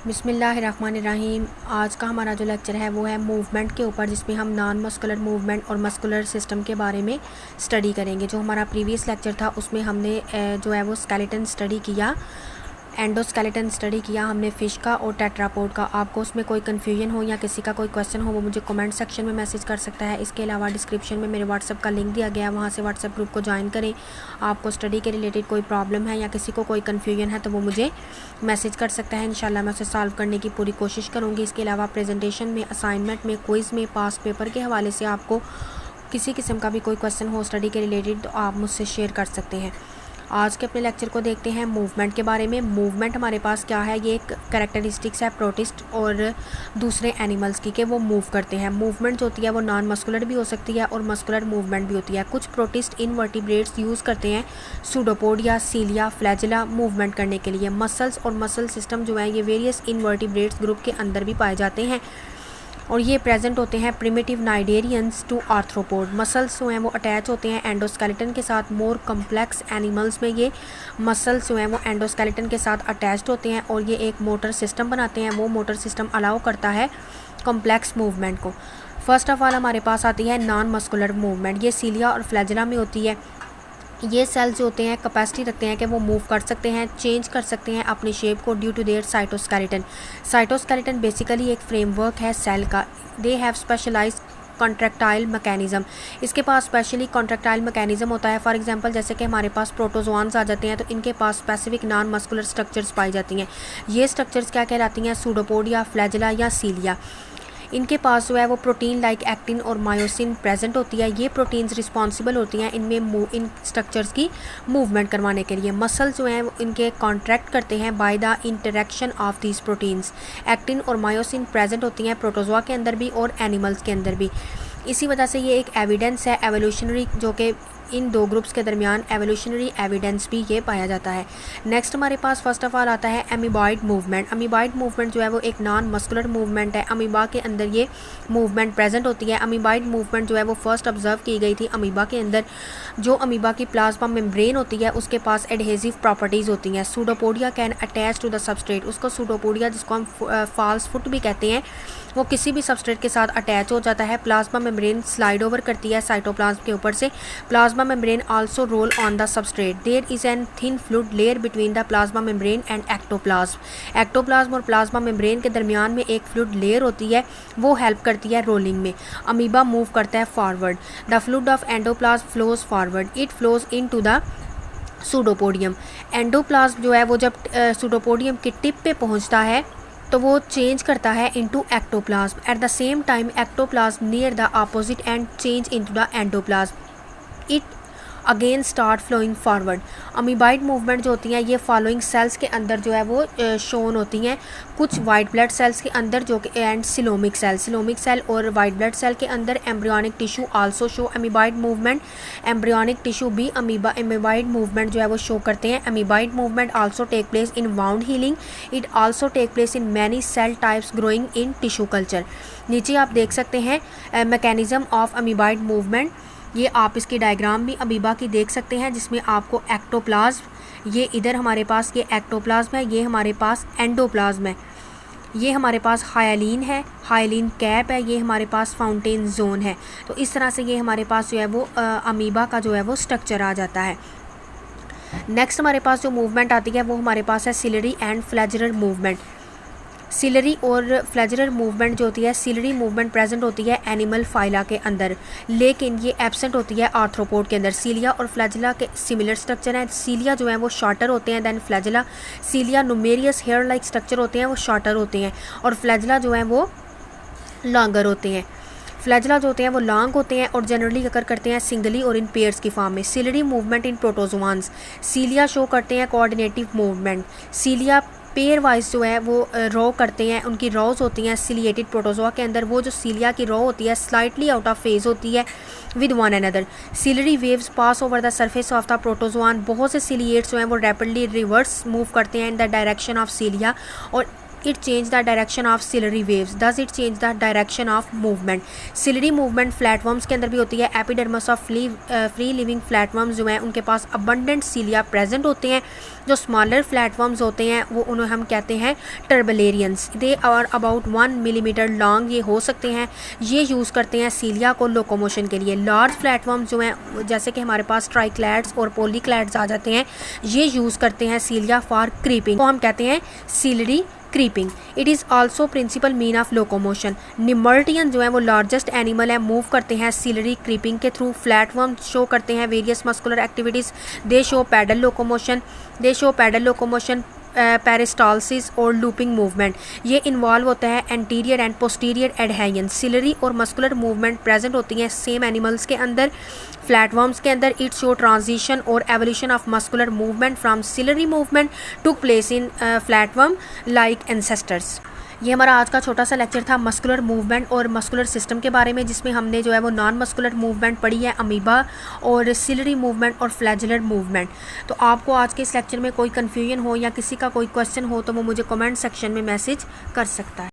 बिस्मिल्लाहिर्रहमानिर्रहीम। आज का हमारा जो लेक्चर है वो है मूवमेंट के ऊपर, जिसमें हम नॉन मस्कुलर मूवमेंट और मस्कुलर सिस्टम के बारे में स्टडी करेंगे। जो हमारा प्रीवियस लेक्चर था उसमें हमने जो है वो स्केलेटन स्टडी किया, एंडोस्केलेटन स्टडी किया हमने फ़िश का और टेट्रापोड का। आपको उसमें कोई कन्फ्यूजन हो या किसी का कोई क्वेश्चन हो वो मुझे कमेंट सेक्शन में मैसेज कर सकता है। इसके अलावा डिस्क्रिप्शन में मेरे व्हाट्सअप का लिंक दिया गया है, वहाँ से व्हाट्सअप ग्रुप को ज्वाइन करें। आपको स्टडी के रिलेटेड कोई प्रॉब्लम है या किसी को कोई कन्फ्यूजन है तो वो मुझे मैसेज कर सकता है। इंशाल्लाह मैं उसे सॉल्व करने की पूरी कोशिश करूँगी। इसके अलावा प्रेजेंटेशन में, असाइनमेंट में, क्विज़ में, पास पेपर के हवाले से आपको किसी किस्म का भी कोई क्वेश्चन हो स्टडी के रिलेटेड तो आप मुझसे शेयर कर सकते हैं। आज के अपने लेक्चर को देखते हैं मूवमेंट के बारे में। मूवमेंट हमारे पास क्या है, ये एक कैरेक्टरिस्टिक्स है प्रोटिस्ट और दूसरे एनिमल्स की, कि वो मूव करते हैं। मूवमेंट जो होती है वो नॉन मस्कुलर भी हो सकती है और मस्कुलर मूवमेंट भी होती है। कुछ प्रोटिस्ट इनवर्टिब्रेट्स यूज़ करते हैं सूडोपोड या सीलिया, फ्लैजिला मूवमेंट करने के लिए। मसल्स और मसल सिस्टम जो है ये वेरियस इनवर्टिब्रेट्स ग्रुप के अंदर भी पाए जाते हैं और ये प्रेजेंट होते हैं primitive cnidarians to arthropod. Muscles जो हैं वो अटैच होते हैं एंडोस्केलेटन के साथ। मोर कम्प्लेक्स एनिमल्स में ये मसल्स जो हैं वो एंडोस्केलेटन के साथ अटैच्ड होते हैं और ये एक मोटर सिस्टम बनाते हैं। वो मोटर सिस्टम अलाउ करता है कॉम्प्लेक्स मूवमेंट को। फर्स्ट ऑफ ऑल हमारे पास आती है नॉन मस्कुलर मूवमेंट। ये सीलिया और फ्लैजिला में होती है। ये सेल्स जो होते हैं कैपेसिटी रखते हैं कि वो मूव कर सकते हैं, चेंज कर सकते हैं अपनी शेप को due to their cytoskeleton. Cytoskeleton basically एक फ्रेमवर्क है सेल का। They have specialised contractile mechanism. इसके पास स्पेशली कॉन्ट्रैक्टाइल मैकेनिज़्म होता है। फॉर एग्जांपल जैसे कि हमारे पास प्रोटोजोआन्स आ जाते हैं तो इनके पास स्पेसिफिक नॉन मस्कुलर स्ट्रक्चर्स पाई जाती हैं। ये स्ट्रक्चर्स क्या कहलाती हैं, सूडोपोड या फ्लैजिला या सीलिया। इनके पास जो है वो प्रोटीन लाइक एक्टिन और मायोसिन प्रेजेंट होती है। ये प्रोटीन्स रिस्पॉन्सिबल होती हैं इनमें इन स्ट्रक्चर्स की मूवमेंट करवाने के लिए। मसल जो हैं इनके कॉन्ट्रैक्ट करते हैं by the interaction of these proteins. Actin और मायोसिन प्रेजेंट होती हैं प्रोटोजोआ के अंदर भी और एनिमल्स के अंदर भी। इसी वजह से ये एक एविडेंस है एवोल्यूशनरी, जो कि इन दो ग्रुप्स के दरमियान एवोल्यूशनरी एविडेंस भी ये पाया जाता है। नेक्स्ट हमारे पास फर्स्ट ऑफ ऑल आता है अमीबॉइड मूवमेंट। अमीबॉइड मूवमेंट जो है वो एक नॉन मस्कुलर मूवमेंट है। अमीबा के अंदर ये मूवमेंट प्रेजेंट होती है। अमीबॉइड मूवमेंट जो है वो फर्स्ट ऑब्जर्व की गई थी अमीबा के अंदर। जो अमीबा की प्लाज्मा मेम्ब्रेन होती है उसके पास एडहेसिव प्रॉपर्टीज़ होती हैं। Pseudopodia can attach to the substrate. उसको सूडोपोडिया, जिसको हम फॉल्स फुट भी कहते हैं, वो किसी भी सबस्ट्रेट के साथ अटैच हो जाता है। प्लाज्मा मेम्ब्रेन स्लाइड ओवर करती है साइटोप्लाज्म के ऊपर से। Plasma membrane also roll on the substrate. There is an thin fluid layer between the plasma membrane and ectoplasm. Ectoplasm और प्लाज्मा मेम्ब्रेन के दरमियान में एक फ्लूइड लेयर होती है, वो हेल्प करती है रोलिंग में। अमीबा मूव करता है forward. The fluid of endoplasm flows forward. It flows into the pseudopodium. Endoplasm जो है वो जब सूडोपोडियम की टिप पे पहुंचता है तो वो चेंज करता है into ectoplasm. At the same time ectoplasm near the opposite end change into the endoplasm. It again start flowing forward. Amoeboid movement जो होती हैं ये फॉलोइंग सेल्स के अंदर जो है वो शोन होती हैं। कुछ वाइट ब्लड सेल्स के अंदर जो कि एंड सिलोमिक सेल और वाइट ब्लड सेल के अंदर embryonic tissue also show amoeboid movement. Embryonic tissue भी अमीबाइड मूवमेंट जो है वो शो करते हैं। Amoeboid movement also take place in wound healing. It also take place in many cell types growing in tissue culture. नीचे आप देख सकते हैं मैकेनिज्म ऑफ अमीबाइड मूवमेंट। ये आप इसकी डायग्राम भी अमीबा की देख सकते हैं, जिसमें आपको एक्टोप्लाज्म, ये इधर हमारे पास ये एक्टोप्लाज्म है, ये हमारे पास एंडोप्लाज्म है, ये हमारे पास हायलीन है, हायलीन कैप है, ये हमारे पास फाउंटेन जोन है। तो इस तरह से ये हमारे पास जो है वो अमीबा का जो है वो स्ट्रक्चर आ जाता है। नेक्स्ट हमारे पास जो मूवमेंट आती है वो हमारे पास है ciliary and flagellar movement. Ciliary और फ्लैजिलर मूवमेंट जो होती है, सिलरी मूवमेंट प्रेजेंट होती है एनिमल फाइला के अंदर, लेकिन ये एब्सेंट होती है आर्थ्रोपोड के अंदर। सीलिया और फ्लैजिला के सिमिलर स्ट्रक्चर हैं। सीलिया जो है वो शॉर्टर होते हैं than flagella. Cilia numerous hair like structure होते हैं, वो शॉर्टर होते हैं, और फ्लैजिला जो है वो लॉन्गर होते हैं। फ्लैजिला जो होते हैं वो लॉन्ग होते हैं और जनरली अकर करते हैं सिंगली और इन पेयर्स की फॉर्म में। Ciliary movement in protozoans. Cilia show करते हैं coordinative movement. Cilia pair wise जो है वो रो करते हैं, उनकी रोज होती हैं सिलिएटेड प्रोटोजोआ के अंदर। वो जो सीलिया की रो होती है स्लाइटली आउट ऑफ फेज होती है with one another. Ciliary waves pass over the surface of the protozoan. बहुत से सिलिएट्स जो हैं वो रैपिडली रिवर्स मूव करते हैं in the direction of cilia, और it change the direction of ciliary waves, does it change the direction of movement. Ciliary movement flatworms के अंदर भी होती है। Epidermis of free living flatworms जो हैं उनके पास अबंडेंट सीलिया प्रेजेंट होते हैं। जो स्मॉलर फ्लैटवर्म्स होते हैं वो उन्हें हम कहते हैं turbellarians. They are about 1 millimetre long ये हो सकते हैं। ये यूज़ करते हैं सीलिया को लोकोमोशन के लिए। लार्ज प्लेटफॉर्म जो हैं जैसे कि हमारे पास ट्राइक्लैड्स और पॉलीक्लैड्स आ जाते हैं, ये यूज़ करते हैं सीलिया फॉर क्रीपिंग, तो हम कहते हैं ciliary creeping. It is also principal mean of locomotion. Nemertean जो है वो लार्जेस्ट एनिमल है, मूव करते हैं सीलरी क्रीपिंग के थ्रू। फ्लैटवर्म शो करते हैं various muscular activities. They show pedal locomotion, peristalsis और लूपिंग मूवमेंट। ये इन्वॉल्व होता है anterior and posterior adhesion. Ciliary और मस्कुलर मूवमेंट प्रेजेंट होती हैं सेम एनिमल्स के अंदर। फ्लैटवर्म्स के अंदर इट शो ट्रांजिशन और evolution of muscular movement from ciliary movement took place in flatworm like ancestors. ये हमारा आज का छोटा सा लेक्चर था मस्कुलर मूवमेंट और मस्कुलर सिस्टम के बारे में, जिसमें हमने जो है वो नॉन मस्कुलर मूवमेंट पढ़ी है, अमीबा और सिलरी मूवमेंट और फ्लैजुलर मूवमेंट। तो आपको आज के इस लेक्चर में कोई कन्फ्यूजन हो या किसी का कोई क्वेश्चन हो तो वो मुझे कमेंट सेक्शन में मैसेज कर सकता है।